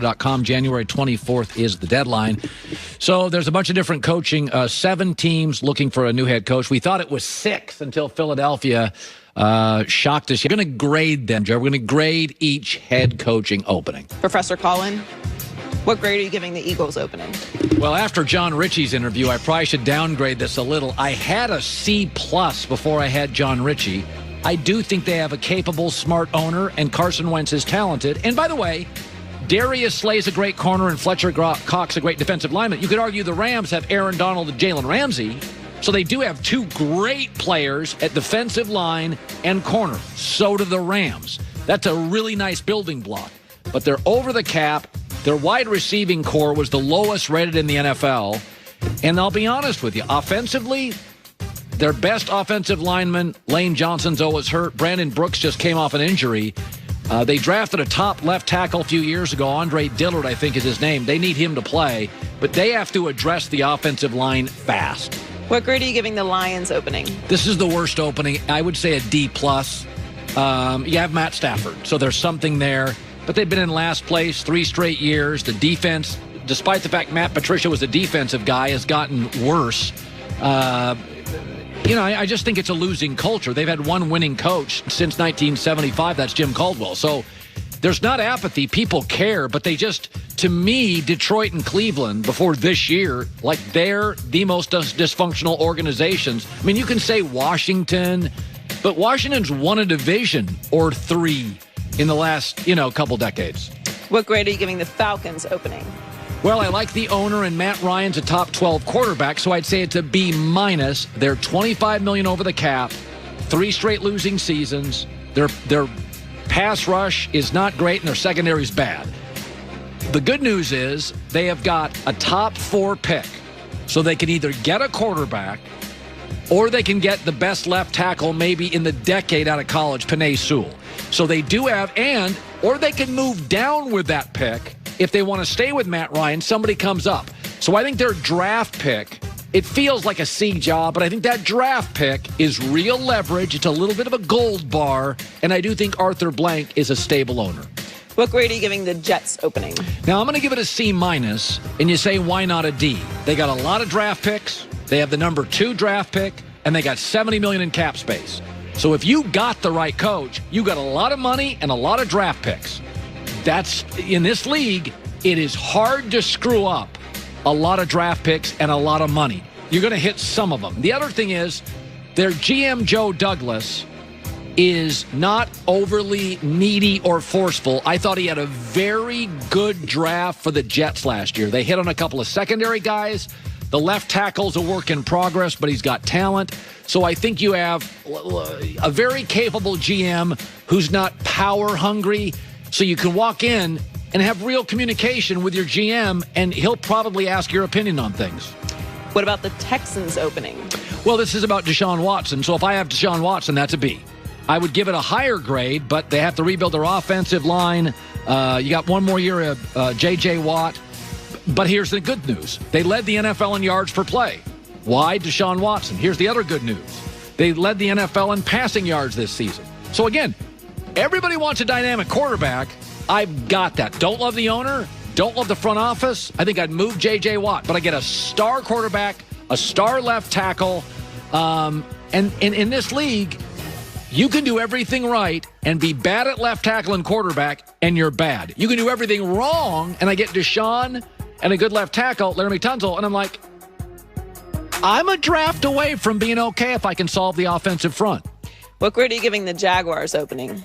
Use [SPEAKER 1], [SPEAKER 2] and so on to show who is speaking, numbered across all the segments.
[SPEAKER 1] .com. January 24th is the deadline. So there's a bunch of different coaching, 7 teams looking for a new head coach. We thought it was 6 until Philadelphia shocked us. We're going to grade them, Joe. We're going to grade each head coaching opening.
[SPEAKER 2] Professor Colin, what grade are you giving the Eagles opening?
[SPEAKER 1] Well, after John Ritchie's interview, I probably should downgrade this a little. I had a C+ before I had John Ritchie. I do think they have a capable, smart owner, and Carson Wentz is talented. And by the way, Darius Slay's a great corner, and Fletcher Cox a great defensive lineman. You could argue the Rams have Aaron Donald and Jalen Ramsey, so they do have 2 great players at defensive line and corner. So do the Rams. That's a really nice building block. But they're over the cap. Their wide receiving core was the lowest rated in the NFL. And I'll be honest with you, offensively, their best offensive lineman, Lane Johnson's always hurt. Brandon Brooks just came off an injury. They drafted a top left tackle a few years ago. Andre Dillard, I think, is his name. They need him to play, but they have to address the offensive line fast.
[SPEAKER 2] What grade are you giving the Lions opening?
[SPEAKER 1] This is the worst opening. I would say a D+. You have Matt Stafford, so there's something there. But they've been in last place 3 straight years. The defense, despite the fact Matt Patricia was a defensive guy, has gotten worse. I just think it's a losing culture. They've had one winning coach since 1975. That's Jim Caldwell. So there's not apathy. People care, but they just, to me, Detroit and Cleveland before this year, like they're the most dysfunctional organizations. I mean, you can say Washington, but Washington's won a division or 3 in the last, couple decades.
[SPEAKER 2] What grade are you giving the Falcons opening?
[SPEAKER 1] Well, I like the owner, and Matt Ryan's a top 12 quarterback, so I'd say it's a B-. They're $25 million over the cap, 3 straight losing seasons. Their pass rush is not great, and their secondary is bad. The good news is they have got a top 4 pick, so they can either get a quarterback or they can get the best left tackle maybe in the decade out of college, Penei Sewell. So they do have, or they can move down with that pick. If they want to stay with Matt Ryan, somebody comes up. So I think their draft pick, it feels like a C job, but I think that draft pick is real leverage. It's a little bit of a gold bar, and I do think Arthur Blank is a stable owner.
[SPEAKER 2] What grade are you giving the Jets opening?
[SPEAKER 1] Now, I'm going to give it a C-, and you say, why not a D? They got a lot of draft picks. They have the number 2 draft pick, and they got $70 million in cap space. So if you got the right coach, you got a lot of money and a lot of draft picks. That's, in this league, it is hard to screw up a lot of draft picks and a lot of money. You're going to hit some of them. The other thing is, their GM, Joe Douglas, is not overly needy or forceful. I thought he had a very good draft for the Jets last year. They hit on a couple of secondary guys. The left tackle's a work in progress, but he's got talent. So I think you have a very capable GM who's not power hungry. So you can walk in and have real communication with your GM, and he'll probably ask your opinion on things.
[SPEAKER 2] What about the Texans opening?
[SPEAKER 1] Well, this is about Deshaun Watson. So if I have Deshaun Watson, that's a B. I would give it a higher grade, but they have to rebuild their offensive line. You got one more year of J.J. Watt. But here's the good news. They led the NFL in yards per play. Why Deshaun Watson? Here's the other good news. They led the NFL in passing yards this season. So again, everybody wants a dynamic quarterback. I've got that. Don't love the owner. Don't love the front office. I think I'd move J.J. Watt. But I get a star quarterback, a star left tackle. And in this league, you can do everything right and be bad at left tackle and quarterback, and you're bad. You can do everything wrong, and I get Deshaun and a good left tackle, Laramie Tunsil, and I'm like, I'm a draft away from being okay if I can solve the offensive front.
[SPEAKER 2] What grade are you giving the Jaguars opening?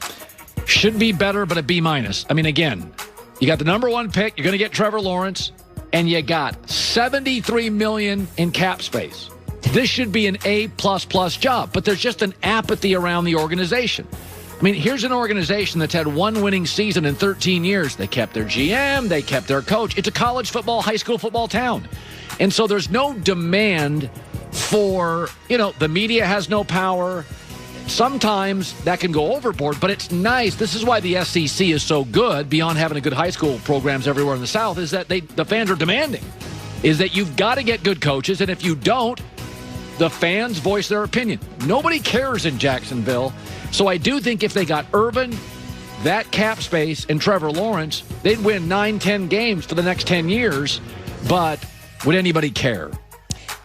[SPEAKER 1] Should be better, but a B-. I mean, again, you got the number 1 pick. You're going to get Trevor Lawrence, and you got $73 million in cap space. This should be an A++ job, but there's just an apathy around the organization. I mean, here's an organization that's had 1 winning season in 13 years. They kept their GM. They kept their coach. It's a college football, high school football town. And so there's no demand for, the media has no power. Sometimes that can go overboard, but it's nice. This is why the SEC is so good, beyond having a good high school programs everywhere in the South, is that the fans are demanding, is that you've got to get good coaches, and if you don't, the fans voice their opinion. Nobody cares in Jacksonville. So I do think if they got Urban that cap space and Trevor Lawrence, they'd win 9-10 games for the next 10 years, but would anybody care?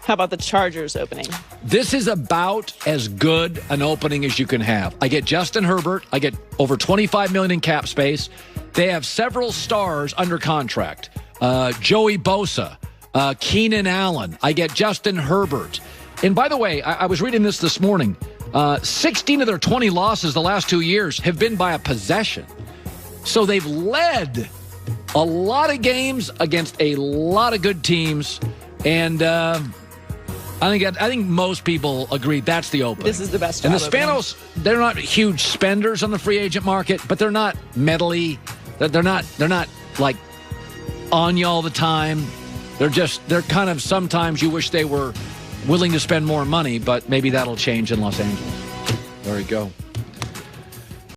[SPEAKER 2] How about the Chargers opening?
[SPEAKER 1] This is about as good an opening as you can have. I get Justin Herbert. I get over $25 million in cap space. They have several stars under contract. Joey Bosa, Keenan Allen. I get Justin Herbert. And by the way, I was reading this morning. 16 of their 20 losses the last 2 years have been by a possession. So they've led a lot of games against a lot of good teams. And I think most people agree that's the opening.
[SPEAKER 2] This is the best job.
[SPEAKER 1] And the Spanos, they're not huge spenders on the free agent market, but they're not meddly. They're not like on you all the time. They're kind of, sometimes you wish they were willing to spend more money, but maybe that'll change in Los Angeles. There you go.